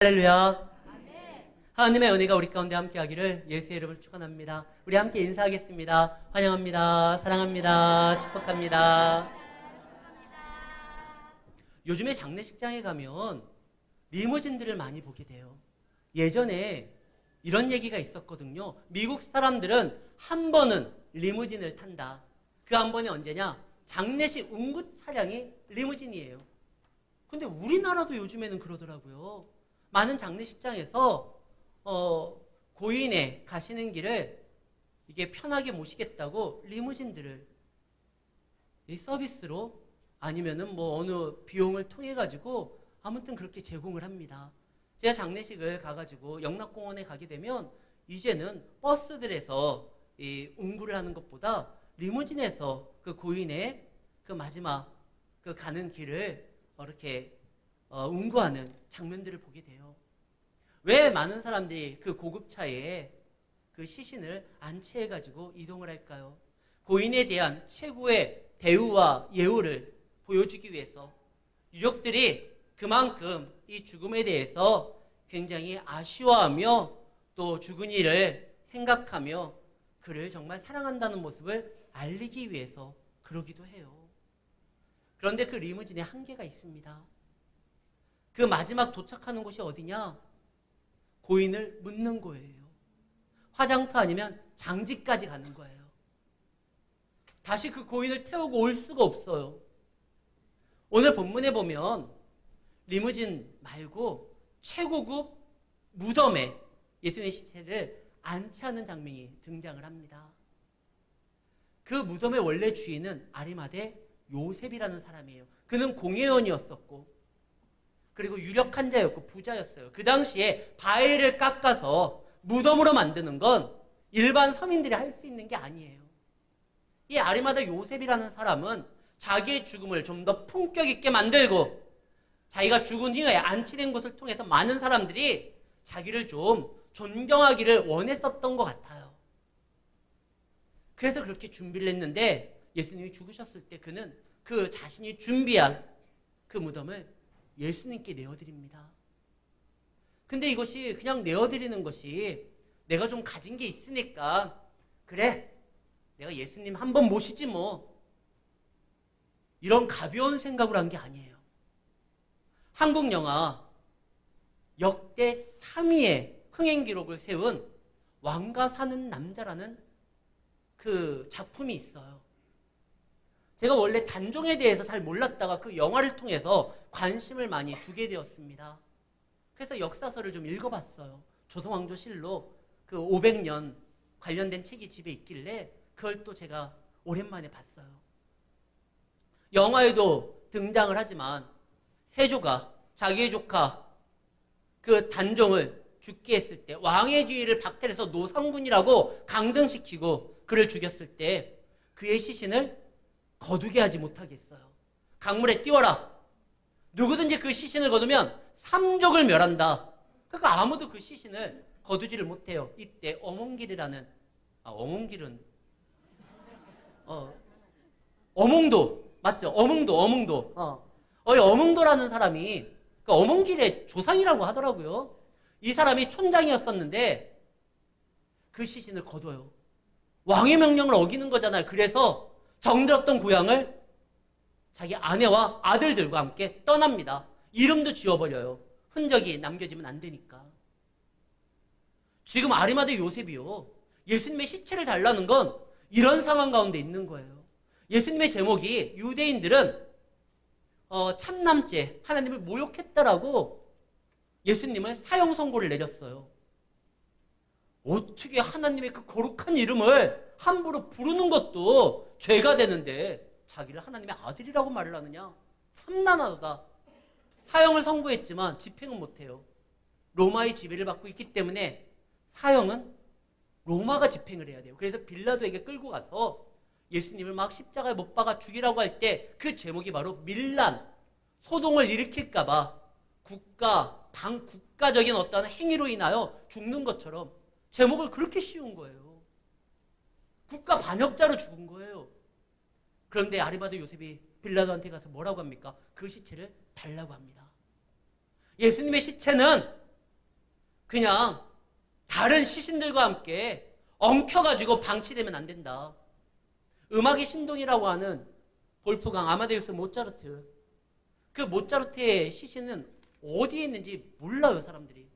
할렐루야. 하나님의 은혜가 우리 가운데 함께하기를 예수의 이름으로 축원합니다. 우리 함께 인사하겠습니다. 환영합니다. 사랑합니다. 축복합니다. 요즘에 장례식장에 가면 리무진들을 많이 보게 돼요. 예전에 이런 얘기가 있었거든요. 미국 사람들은 한 번은 리무진을 탄다. 그 한 번이 언제냐? 장례식 운구 차량이 리무진이에요. 근데 우리나라도 요즘에는 그러더라고요. 많은 장례식장에서 고인에 가시는 길을 이게 편하게 모시겠다고 리무진들을 이 서비스로 아니면은 뭐 어느 비용을 통해 가지고 아무튼 그렇게 제공을 합니다. 제가 장례식을 가가지고 영락공원에 가게 되면 이제는 버스들에서 이 운구를 하는 것보다 리무진에서 그 고인의 그 마지막 그 가는 길을 이렇게 운구하는 장면들을 보게 돼요. 왜 많은 사람들이 그 고급차에 그 시신을 안치해가지고 이동을 할까요? 고인에 대한 최고의 대우와 예우를 보여주기 위해서 유족들이 그만큼 이 죽음에 대해서 굉장히 아쉬워하며 또 죽은 이를 생각하며 그를 정말 사랑한다는 모습을 알리기 위해서 그러기도 해요. 그런데 그 리무진에 한계가 있습니다. 그 마지막 도착하는 곳이 어디냐? 고인을 묻는 거예요. 화장터 아니면 장지까지 가는 거예요. 다시 그 고인을 태우고 올 수가 없어요. 오늘 본문에 보면 리무진 말고 최고급 무덤에 예수님의 시체를 안치하는 장면이 등장을 합니다. 그 무덤의 원래 주인은 아리마대 요셉이라는 사람이에요. 그는 공회원이었었고 그리고 유력한 자였고 부자였어요. 그 당시에 바위를 깎아서 무덤으로 만드는 건 일반 서민들이 할 수 있는 게 아니에요. 이 아리마다 요셉이라는 사람은 자기의 죽음을 좀 더 품격 있게 만들고 자기가 죽은 후에 안치된 것을 통해서 많은 사람들이 자기를 좀 존경하기를 원했었던 것 같아요. 그래서 그렇게 준비를 했는데 예수님이 죽으셨을 때 그는 그 자신이 준비한 그 무덤을 예수님께 내어드립니다. 근데 이것이 그냥 내어드리는 것이 내가 좀 가진 게 있으니까 그래 내가 예수님 한번 모시지 뭐 이런 가벼운 생각으로 한 게 아니에요. 한국 영화 역대 3위의 흥행 기록을 세운 왕과 사는 남자라는 그 작품이 있어요. 제가 원래 단종에 대해서 잘 몰랐다가 그 영화를 통해서 관심을 많이 두게 되었습니다. 그래서 역사서를 좀 읽어봤어요. 조선왕조실록 그 500년 관련된 책이 집에 있길래 그걸 또 제가 오랜만에 봤어요. 영화에도 등장을 하지만 세조가 자기의 조카 그 단종을 죽게 했을 때 왕의 지위를 박탈해서 노상군이라고 강등시키고 그를 죽였을 때 그의 시신을 거두게 하지 못하게 했어요. 강물에 띄워라. 누구든지 그 시신을 거두면 삼족을 멸한다. 그러니까 아무도 그 시신을 거두지를 못해요. 이때 어몽길이라는 어몽길은 어몽도 맞죠? 어몽도 어몽도라는 사람이 그 어몽길의 조상이라고 하더라고요. 이 사람이 촌장이었었는데 그 시신을 거둬요. 왕의 명령을 어기는 거잖아요. 그래서 정들었던 고향을 자기 아내와 아들들과 함께 떠납니다. 이름도 지워버려요. 흔적이 남겨지면 안 되니까. 지금 아리마대 요셉이요. 예수님의 시체를 달라는 건 이런 상황 가운데 있는 거예요. 예수님의 제목이 유대인들은 참남죄, 하나님을 모욕했다라고 예수님을 사형 선고를 내렸어요. 어떻게 하나님의 그 거룩한 이름을 함부로 부르는 것도 죄가 되는데 자기를 하나님의 아들이라고 말을 하느냐? 참난하다. 사형을 선고했지만 집행은 못해요. 로마의 지배를 받고 있기 때문에 사형은 로마가 집행을 해야 돼요. 그래서 빌라도에게 끌고 가서 예수님을 막 십자가에 못 박아 죽이라고 할 때 그 제목이 바로 밀란, 소동을 일으킬까봐 반국가적인 어떤 행위로 인하여 죽는 것처럼 제목을 그렇게 씌운 거예요. 국가 반역자로 죽은 거예요. 그런데 아리마대 요셉이 빌라도한테 가서 뭐라고 합니까? 그 시체를 달라고 합니다. 예수님의 시체는 그냥 다른 시신들과 함께 엉켜가지고 방치되면 안 된다. 음악의 신동이라고 하는 볼프강 아마데우스 모차르트, 그 모차르트의 시신은 어디에 있는지 몰라요, 사람들이.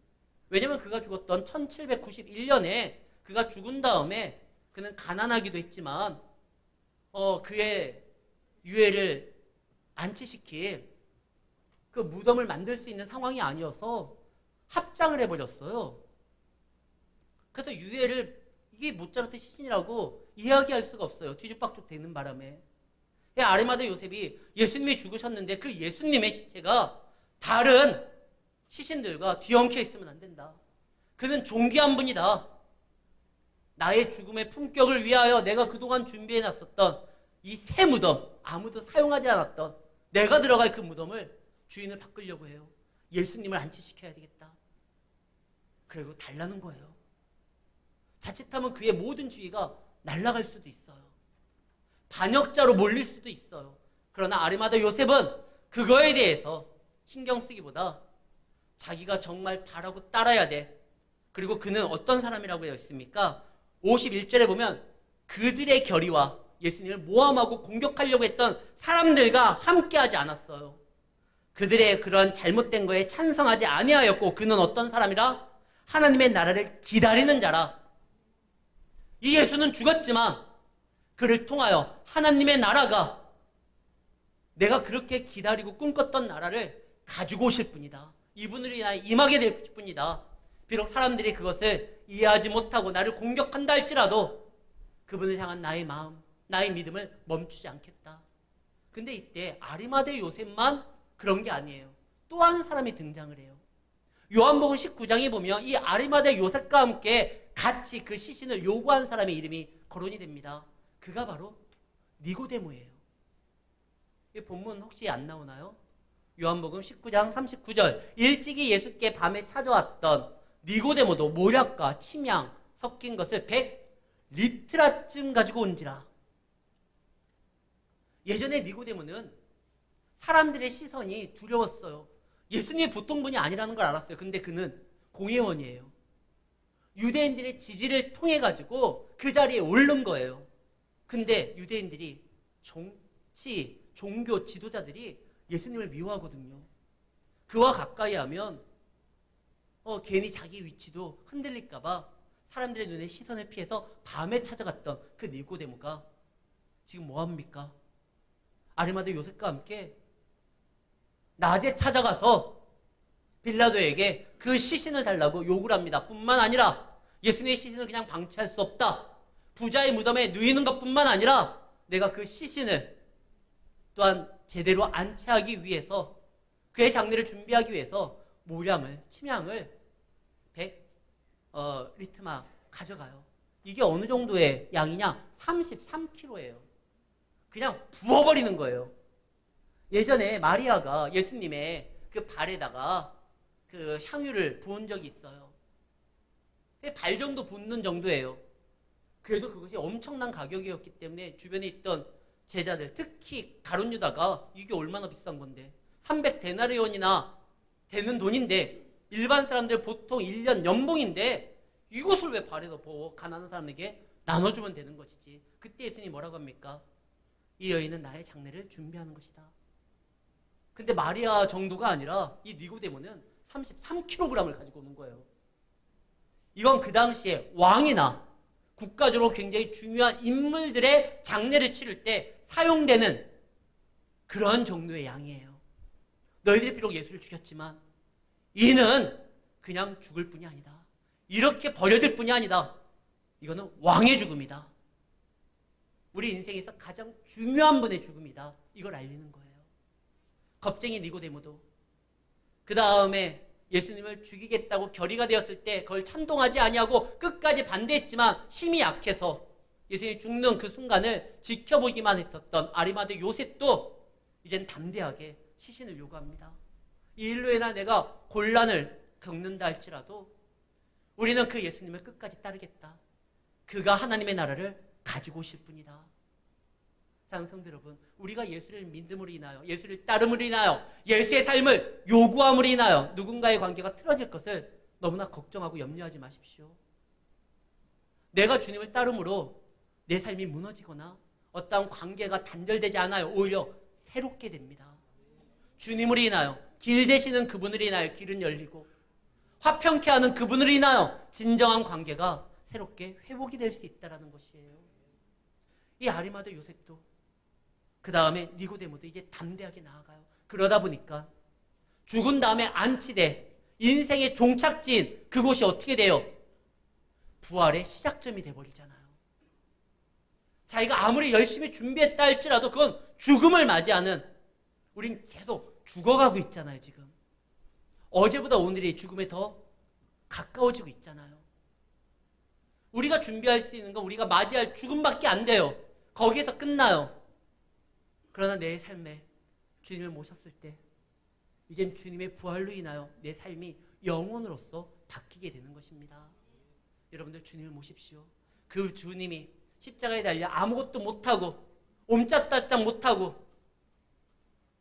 왜냐면 그가 죽었던 1791년에 그가 죽은 다음에 그는 가난하기도 했지만 그의 유해를 안치시킬 그 무덤을 만들 수 있는 상황이 아니어서 합장을 해버렸어요. 그래서 유해를 이게 모차르트 시신이라고 이야기할 수가 없어요. 뒤죽박죽 되는 바람에. 아리마대 요셉이 예수님이 죽으셨는데 그 예수님의 시체가 다른 시신들과 뒤엉켜 있으면 안 된다. 그는 존귀한 분이다. 나의 죽음의 품격을 위하여 내가 그동안 준비해놨었던 이 새 무덤, 아무도 사용하지 않았던 내가 들어갈 그 무덤을 주인을 바꾸려고 해요. 예수님을 안치시켜야 되겠다. 그리고 달라는 거예요. 자칫하면 그의 모든 주의가 날아갈 수도 있어요. 반역자로 몰릴 수도 있어요. 그러나 아리마다 요셉은 그거에 대해서 신경 쓰기보다 자기가 정말 바라고 따라야 돼. 그리고 그는 어떤 사람이라고 되어 있습니까? 51절에 보면 그들의 결의와 예수님을 모함하고 공격하려고 했던 사람들과 함께하지 않았어요. 그들의 그런 잘못된 거에 찬성하지 아니하였고 그는 어떤 사람이라? 하나님의 나라를 기다리는 자라. 이 예수는 죽었지만 그를 통하여 하나님의 나라가 내가 그렇게 기다리고 꿈꿨던 나라를 가지고 오실 분이다. 이분으로 인하여 임하게 될 분이다. 비록 사람들이 그것을 이해하지 못하고 나를 공격한다 할지라도 그분을 향한 나의 마음, 나의 믿음을 멈추지 않겠다. 근데 이때 아리마대 요셉만 그런 게 아니에요. 또 한 사람이 등장을 해요. 요한복음 19장에 보면 이 아리마대 요셉과 함께 같이 그 시신을 요구한 사람의 이름이 거론이 됩니다. 그가 바로 니고데모예요. 이 본문 혹시 안 나오나요? 요한복음 19장 39절 일찍이 예수께 밤에 찾아왔던 니고데모도 모략과 침향 섞인 것을 100리트라쯤 가지고 온지라. 예전에 니고데모는 사람들의 시선이 두려웠어요. 예수님이 보통 분이 아니라는 걸 알았어요. 근데 그는 공회원이에요. 유대인들의 지지를 통해 가지고 그 자리에 오른 거예요. 근데 유대인들이 정치, 종교 지도자들이 예수님을 미워하거든요. 그와 가까이 하면 괜히 자기 위치도 흔들릴까봐 사람들의 눈에 시선을 피해서 밤에 찾아갔던 그 니고데모가 지금 뭐합니까? 아리마대 요셉과 함께 낮에 찾아가서 빌라도에게 그 시신을 달라고 요구를 합니다. 뿐만 아니라 예수님의 시신을 그냥 방치할 수 없다. 부자의 무덤에 누이는 것뿐만 아니라 내가 그 시신을 또한 제대로 안치하기 위해서 그의 장례를 준비하기 위해서 모량을, 침향을 100리트막 가져가요. 이게 어느 정도의 양이냐? 33kg예요. 그냥 부어버리는 거예요. 예전에 마리아가 예수님의 그 발에다가 그 향유를 부은 적이 있어요. 발 정도 붓는 정도예요. 그래도 그것이 엄청난 가격이었기 때문에 주변에 있던 제자들, 특히 가룟 유다가 이게 얼마나 비싼 건데 300데나리온이나 되는 돈인데 일반 사람들 보통 1년 연봉인데 이것을 왜 발에다 부어 가난한 사람에게 나눠주면 되는 것이지. 그때 예수님이 뭐라고 합니까? 이 여인은 나의 장례를 준비하는 것이다. 근데 마리아 정도가 아니라 이 니고데모는 33kg을 가지고 오는 거예요. 이건 그 당시에 왕이나 국가적으로 굉장히 중요한 인물들의 장례를 치를 때 사용되는 그런 정도의 양이에요. 너희들이 비록 예수를 죽였지만 이는 그냥 죽을 뿐이 아니다. 이렇게 버려질 뿐이 아니다. 이거는 왕의 죽음이다. 우리 인생에서 가장 중요한 분의 죽음이다. 이걸 알리는 거예요. 겁쟁이 니고데모도 그 다음에 예수님을 죽이겠다고 결의가 되었을 때 그걸 찬동하지 아니하고 끝까지 반대했지만 힘이 약해서 예수님이 죽는 그 순간을 지켜보기만 했었던 아리마대 요셉도 이젠 담대하게 시신을 요구합니다. 이 일로 인해 내가 곤란을 겪는다 할지라도 우리는 그 예수님을 끝까지 따르겠다. 그가 하나님의 나라를 가지고 오실 분이다. 사랑하는 성도 여러분, 우리가 예수를 믿음으로 인하여, 예수를 따름으로 인하여, 예수의 삶을 요구함으로 인하여 누군가의 관계가 틀어질 것을 너무나 걱정하고 염려하지 마십시오. 내가 주님을 따름으로 내 삶이 무너지거나 어떠한 관계가 단절되지 않아요. 오히려 새롭게 됩니다. 주님으로 인하여, 길 되시는 그분으로 인하여 길은 열리고 화평케 하는 그분으로 인하여 진정한 관계가 새롭게 회복이 될 수 있다는 것이에요. 이 아리마도 요셉도 그 다음에 니고데모도 이제 담대하게 나아가요. 그러다 보니까 죽은 다음에 안치대 인생의 종착지인 그곳이 어떻게 돼요? 부활의 시작점이 돼버리잖아요. 자기가 아무리 열심히 준비했다 할지라도 그건 죽음을 맞이하는, 우린 계속 죽어가고 있잖아요. 지금 어제보다 오늘이 죽음에 더 가까워지고 있잖아요. 우리가 준비할 수 있는 건 우리가 맞이할 죽음밖에 안 돼요. 거기에서 끝나요. 그러나 내 삶에 주님을 모셨을 때 이젠 주님의 부활로 인하여 내 삶이 영혼으로서 바뀌게 되는 것입니다. 여러분들 주님을 모십시오. 그 주님이 십자가에 달려 아무것도 못하고 옴짝달짝 못하고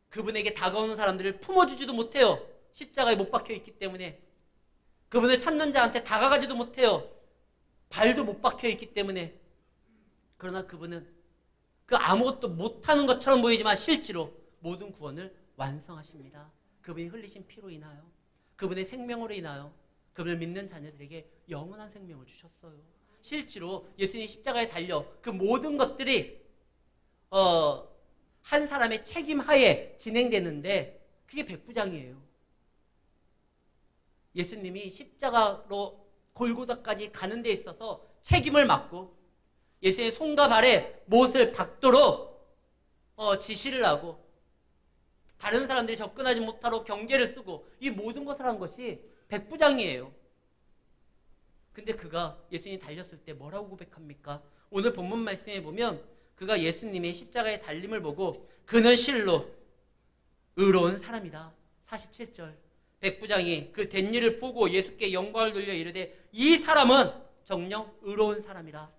그분에게 다가오는 사람들을 품어주지도 못해요. 십자가에 못 박혀 있기 때문에. 그분을 찾는 자한테 다가가지도 못해요. 발도 못 박혀 있기 때문에. 그러나 그분은 그 아무것도 못하는 것처럼 보이지만 실제로 모든 구원을 완성하십니다. 그분이 흘리신 피로 인하여, 그분의 생명으로 인하여 그분을 믿는 자녀들에게 영원한 생명을 주셨어요. 실제로 예수님이 십자가에 달려 그 모든 것들이 한 사람의 책임 하에 진행되는데 그게 백부장이에요. 예수님이 십자가로 골고다까지 가는 데 있어서 책임을 맡고 예수님의 손과 발에 못을 박도록 지시를 하고 다른 사람들이 접근하지 못하도록 경계를 쓰고 이 모든 것을 한 것이 백부장이에요. 근데 그가 예수님이 달렸을 때 뭐라고 고백합니까? 오늘 본문 말씀에 보면 그가 예수님의 십자가의 달림을 보고 그는 실로 의로운 사람이다. 47절. 백부장이 그 된 일을 보고 예수께 영광을 돌려 이르되 이 사람은 정녕 의로운 사람이라.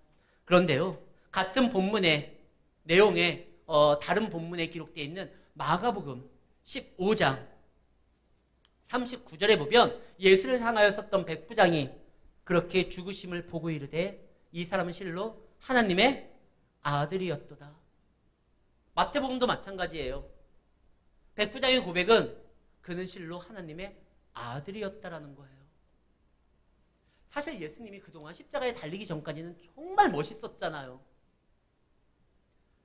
그런데요, 같은 본문의 내용에 다른 본문에 기록되어 있는 마가복음 15장 39절에 보면 예수를 향하여 섰던 백부장이 그렇게 죽으심을 보고 이르되 이 사람은 실로 하나님의 아들이었도다. 마태복음도 마찬가지예요. 백부장의 고백은 그는 실로 하나님의 아들이었다라는 거예요. 사실 예수님이 그동안 십자가에 달리기 전까지는 정말 멋있었잖아요.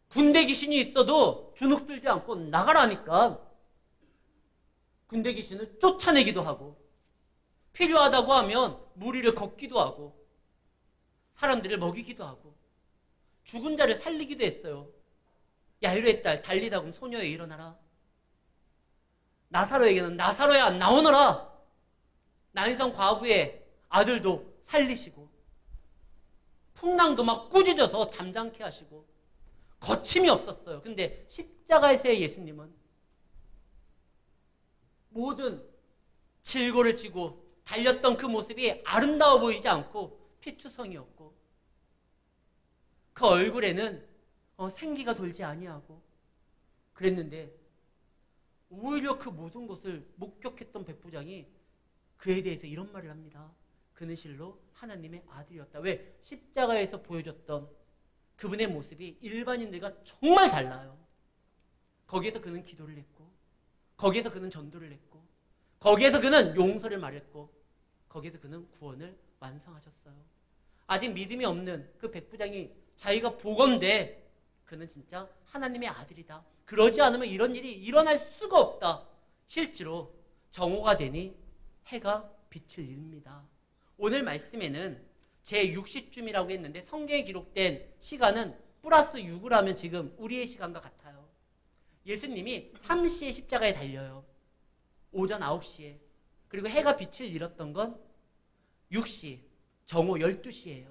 군대 귀신이 있어도 주눅 들지 않고 나가라니까 군대 귀신을 쫓아내기도 하고 필요하다고 하면 무리를 걷기도 하고 사람들을 먹이기도 하고 죽은 자를 살리기도 했어요. 야이로의 딸 달리다 그럼 소녀여 일어나라. 나사로에게는 나사로야 나오너라. 난성 과부의 아들도 살리시고 풍랑도 막 꾸짖어서 잠잠케 하시고 거침이 없었어요. 근데 십자가에서의 예수님은 모든 질고를 지고 달렸던 그 모습이 아름다워 보이지 않고 피투성이었고 그 얼굴에는 생기가 돌지 아니하고 그랬는데 오히려 그 모든 것을 목격했던 백부장이 그에 대해서 이런 말을 합니다. 그는 실로 하나님의 아들이었다. 왜? 십자가에서 보여줬던 그분의 모습이 일반인들과 정말 달라요. 거기에서 그는 기도를 했고 거기에서 그는 전도를 했고 거기에서 그는 용서를 말했고 거기에서 그는 구원을 완성하셨어요. 아직 믿음이 없는 그 백부장이 자기가 보건대 그는 진짜 하나님의 아들이다. 그러지 않으면 이런 일이 일어날 수가 없다. 실제로 정오가 되니 해가 빛을 잃습니다. 오늘 말씀에는 제6시쯤이라고 했는데 성경에 기록된 시간은 플러스 6을 하면 지금 우리의 시간과 같아요. 예수님이 3시에 십자가에 달려요. 오전 9시에. 그리고 해가 빛을 잃었던 건 6시, 정오 12시예요.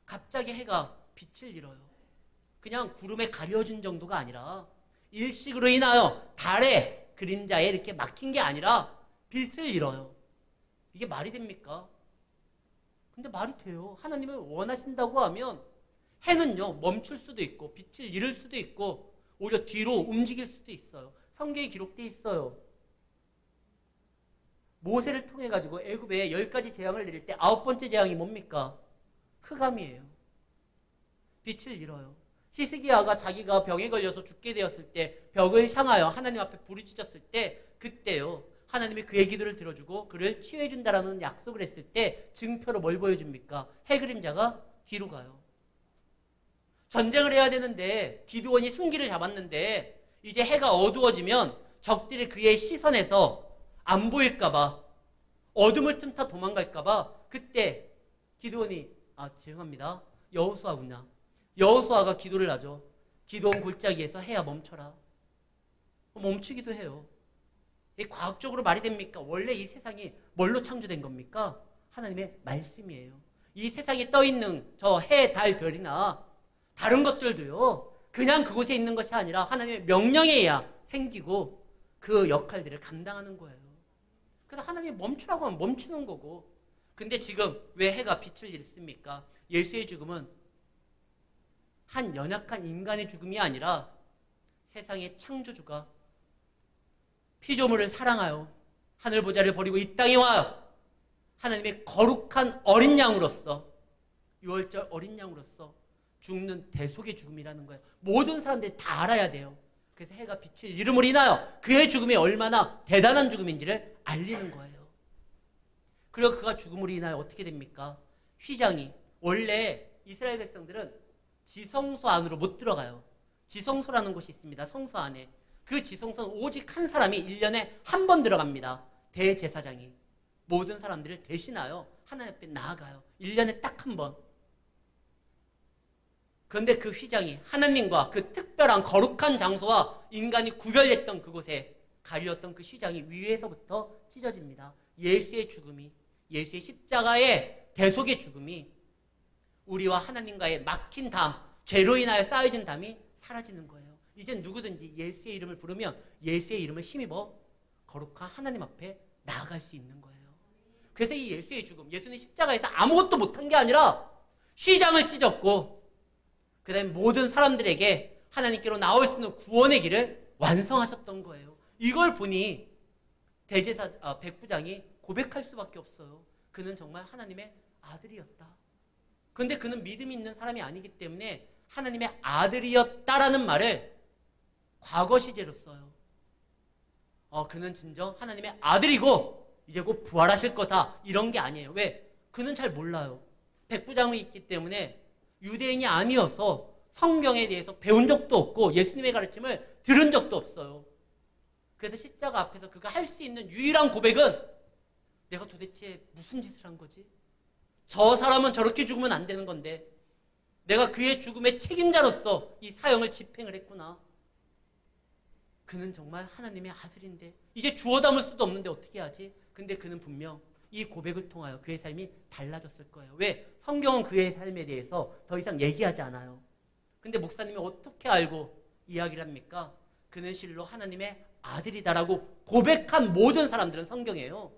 갑자기 해가 빛을 잃어요. 그냥 구름에 가려진 정도가 아니라 일식으로 인하여 달의 그림자에 이렇게 막힌 게 아니라 빛을 잃어요. 이게 말이 됩니까? 근데 말이 돼요. 하나님을 원하신다고 하면 해는요 멈출 수도 있고 빛을 잃을 수도 있고 오히려 뒤로 움직일 수도 있어요. 성경에 기록되어 있어요. 모세를 통해 가지고 애굽에 10가지 재앙을 내릴 때 9번째 재앙이 뭡니까? 흑암이에요. 빛을 잃어요. 시스기야가 자기가 병에 걸려서 죽게 되었을 때 벽을 향하여 하나님 앞에 부르짖었을 때 그때요. 하나님이 그의 기도를 들어주고 그를 치유해 준다라는 약속을 했을 때 증표로 뭘 보여줍니까? 해 그림자가 뒤로 가요. 전쟁을 해야 되는데 기드온이 승기를 잡았는데 이제 해가 어두워지면 적들이 그의 시선에서 안 보일까봐 어둠을 틈타 도망갈까봐 그때 기드온이 죄송합니다. 여호수아구나. 여호수아가 기도를 하죠. 기드온 골짜기에서 해야 멈춰라. 멈추기도 해요. 이게 과학적으로 말이 됩니까? 원래 이 세상이 뭘로 창조된 겁니까? 하나님의 말씀이에요. 이 세상에 떠있는 저 해, 달, 별이나 다른 것들도요. 그냥 그곳에 있는 것이 아니라 하나님의 명령에 의해 생기고 그 역할들을 감당하는 거예요. 그래서 하나님이 멈추라고 하면 멈추는 거고. 근데 지금 왜 해가 빛을 잃습니까? 예수의 죽음은 한 연약한 인간의 죽음이 아니라 세상의 창조주가 피조물을 사랑하여 하늘 보좌를 버리고 이 땅에 와요. 하나님의 거룩한 어린 양으로서 유월절 어린 양으로서 죽는 대속의 죽음이라는 거예요. 모든 사람들이 다 알아야 돼요. 그래서 해가 빛을 잃음으로 인하여 그의 죽음이 얼마나 대단한 죽음인지를 알리는 거예요. 그리고 그가 죽음으로 인하여 어떻게 됩니까? 휘장이 원래 이스라엘 백성들은 지성소 안으로 못 들어가요. 지성소라는 곳이 있습니다. 성소 안에. 그 지성소는 오직 한 사람이 1년에 한 번 들어갑니다. 대제사장이. 모든 사람들을 대신하여 하나님 앞에 나아가요. 1년에 딱 한 번. 그런데 그 휘장이 하나님과 그 특별한 거룩한 장소와 인간이 구별했던 그곳에 가리었던 그 휘장이 위에서부터 찢어집니다. 예수의 죽음이, 예수의 십자가의 대속의 죽음이 우리와 하나님과의 막힌 담, 죄로 인하여 쌓여진 담이 사라지는 거예요. 이제 누구든지 예수의 이름을 부르면 예수의 이름을 힘입어 거룩한 하나님 앞에 나아갈 수 있는 거예요. 그래서 이 예수의 죽음, 예수는 십자가에서 아무것도 못한 게 아니라 휘장을 찢었고 그 다음에 모든 사람들에게 하나님께로 나올 수 있는 구원의 길을 완성하셨던 거예요. 이걸 보니 백부장이 고백할 수밖에 없어요. 그는 정말 하나님의 아들이었다. 그런데 그는 믿음이 있는 사람이 아니기 때문에 하나님의 아들이었다라는 말을 과거 시제로 써요. 그는 진정 하나님의 아들이고 이제 곧 부활하실 거다. 이런 게 아니에요. 왜? 그는 잘 몰라요. 백부장이 있기 때문에 유대인이 아니어서 성경에 대해서 배운 적도 없고 예수님의 가르침을 들은 적도 없어요. 그래서 십자가 앞에서 그가 할 수 있는 유일한 고백은 내가 도대체 무슨 짓을 한 거지? 저 사람은 저렇게 죽으면 안 되는 건데 내가 그의 죽음의 책임자로서 이 사형을 집행을 했구나. 그는 정말 하나님의 아들인데 이제 주워 담을 수도 없는데 어떻게 하지? 근데 그는 분명 이 고백을 통하여 그의 삶이 달라졌을 거예요. 왜? 성경은 그의 삶에 대해서 더 이상 얘기하지 않아요. 근데 목사님이 어떻게 알고 이야기를 합니까? 그는 실로 하나님의 아들이다라고 고백한 모든 사람들은 성경이에요.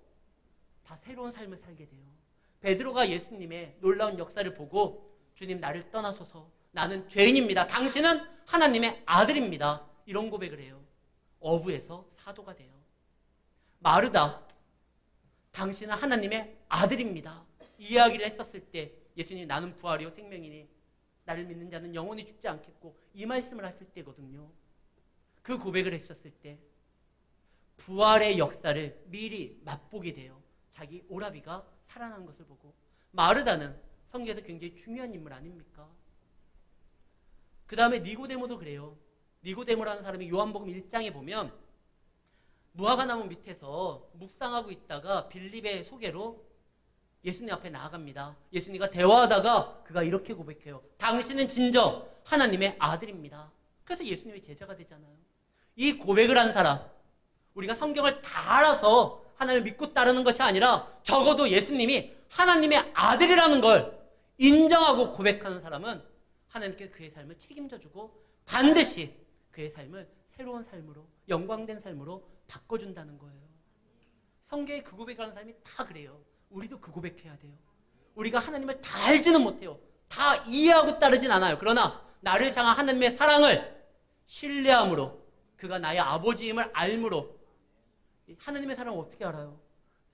다 새로운 삶을 살게 돼요. 베드로가 예수님의 놀라운 역사를 보고 주님 나를 떠나소서 나는 죄인입니다. 당신은 하나님의 아들입니다. 이런 고백을 해요. 어부에서 사도가 돼요. 마르다 당신은 하나님의 아들입니다. 이 이야기를 했었을 때 예수님이 나는 부활이요 생명이니 나를 믿는 자는 영원히 죽지 않겠고 이 말씀을 하실 때거든요. 그 고백을 했었을 때 부활의 역사를 미리 맛보게 돼요. 자기 오라비가 살아난 것을 보고. 마르다는 성경에서 굉장히 중요한 인물 아닙니까? 그 다음에 니고데모도 그래요. 니고데모라는 사람이 요한복음 1장에 보면 무화과 나무 밑에서 묵상하고 있다가 빌립의 소개로 예수님 앞에 나아갑니다. 예수님과 대화하다가 그가 이렇게 고백해요. 당신은 진정 하나님의 아들입니다. 그래서 예수님의 제자가 되잖아요. 이 고백을 한 사람, 우리가 성경을 다 알아서 하나님을 믿고 따르는 것이 아니라 적어도 예수님이 하나님의 아들이라는 걸 인정하고 고백하는 사람은 하나님께 그의 삶을 책임져주고 반드시 그의 삶을 새로운 삶으로, 영광된 삶으로 바꿔준다는 거예요. 성경에 그 고백하는 사람이 다 그래요. 우리도 그 고백해야 돼요. 우리가 하나님을 다 알지는 못해요. 다 이해하고 따르진 않아요. 그러나 나를 향한 하나님의 사랑을 신뢰함으로, 그가 나의 아버지임을 알므로, 하나님의 사랑을 어떻게 알아요?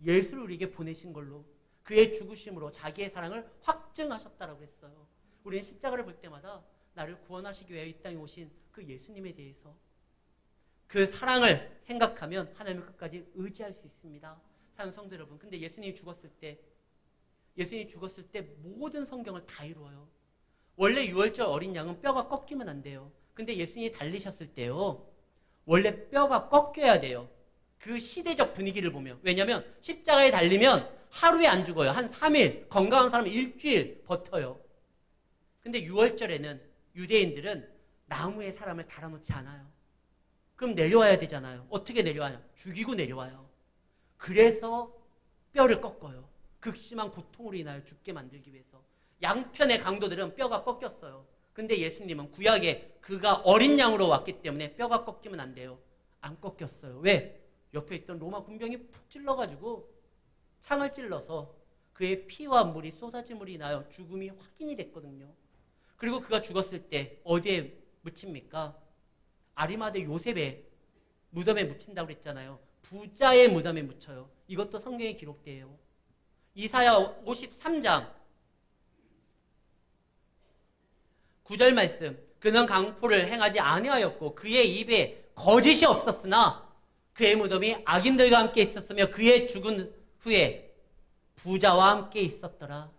예수를 우리에게 보내신 걸로 그의 죽으심으로 자기의 사랑을 확증하셨다라고 했어요. 우리는 십자가를 볼 때마다 나를 구원하시기 위해 이 땅에 오신 그 예수님에 대해서 그 사랑을 생각하면 하나님을 끝까지 의지할 수 있습니다. 사랑하는 성도 여러분, 근데 예수님이 죽었을 때 모든 성경을 다 이루어요. 원래 유월절 어린 양은 뼈가 꺾이면 안 돼요. 근데 예수님이 달리셨을 때요, 원래 뼈가 꺾여야 돼요. 그 시대적 분위기를 보면. 왜냐하면 십자가에 달리면 하루에 안 죽어요. 한 3일, 건강한 사람은 일주일 버텨요. 근데 유월절에는 유대인들은 나무에 사람을 달아놓지 않아요. 그럼 내려와야 되잖아요. 어떻게 내려와요? 죽이고 내려와요. 그래서 뼈를 꺾어요. 극심한 고통으로 인하여 죽게 만들기 위해서. 양편의 강도들은 뼈가 꺾였어요. 근데 예수님은 구약에 그가 어린 양으로 왔기 때문에 뼈가 꺾이면 안 돼요. 안 꺾였어요. 왜? 옆에 있던 로마 군병이 푹 찔러가지고 창을 찔러서 그의 피와 물이 쏟아짐으로 인하여 죽음이 확인이 됐거든요. 그리고 그가 죽었을 때 어디에 묻힙니까? 아리마대 요셉의 무덤에 묻힌다고 그랬잖아요. 부자의 무덤에 묻혀요. 이것도 성경에 기록돼요. 이사야 53장 9절 말씀. 그는 강포를 행하지 아니하였고 그의 입에 거짓이 없었으나 그의 무덤이 악인들과 함께 있었으며 그의 죽은 후에 부자와 함께 있었더라.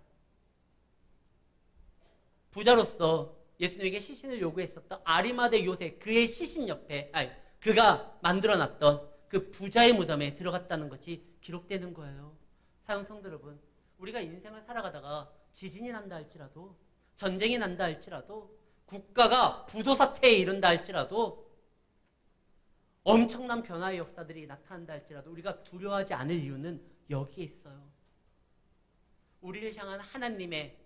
부자로서 예수님에게 시신을 요구했었던 아리마대 요셉, 그의 시신 옆에, 그가 만들어놨던 그 부자의 무덤에 들어갔다는 것이 기록되는 거예요. 사랑 성도 여러분, 우리가 인생을 살아가다가 지진이 난다 할지라도, 전쟁이 난다 할지라도, 국가가 부도사태에 이른다 할지라도, 엄청난 변화의 역사들이 나타난다 할지라도 우리가 두려워하지 않을 이유는 여기에 있어요. 우리를 향한 하나님의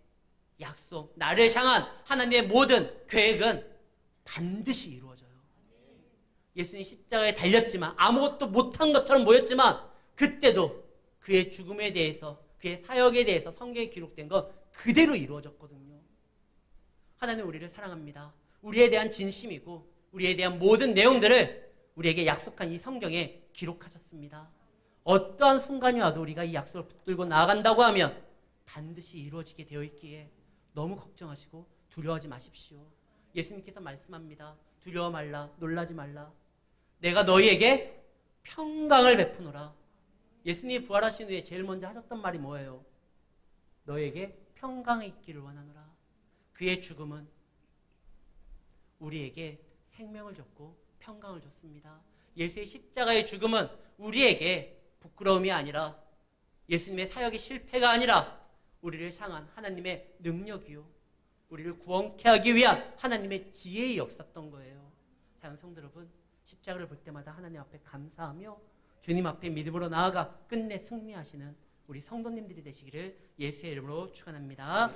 약속, 나를 향한 하나님의 모든 계획은 반드시 이루어져요. 예수님 십자가에 달렸지만 아무것도 못한 것처럼 보였지만 그때도 그의 죽음에 대해서, 그의 사역에 대해서 성경에 기록된 건 그대로 이루어졌거든요. 하나님은 우리를 사랑합니다. 우리에 대한 진심이고 우리에 대한 모든 내용들을 우리에게 약속한 이 성경에 기록하셨습니다. 어떠한 순간이 와도 우리가 이 약속을 붙들고 나아간다고 하면 반드시 이루어지게 되어 있기에 너무 걱정하시고 두려워하지 마십시오. 예수님께서 말씀합니다. 두려워 말라, 놀라지 말라. 내가 너희에게 평강을 베푸노라. 예수님이 부활하신 후에 제일 먼저 하셨던 말이 뭐예요? 너에게 평강이 있기를 원하노라. 그의 죽음은 우리에게 생명을 줬고 평강을 줬습니다. 예수의 십자가의 죽음은 우리에게 부끄러움이 아니라, 예수님의 사역의 실패가 아니라 우리를 향한 하나님의 능력이요, 우리를 구원케 하기 위한 하나님의 지혜의 역사였던 거예요. 사랑하는 성도 여러분, 십자가를 볼 때마다 하나님 앞에 감사하며 주님 앞에 믿음으로 나아가 끝내 승리하시는 우리 성도님들이 되시기를 예수의 이름으로 축원합니다.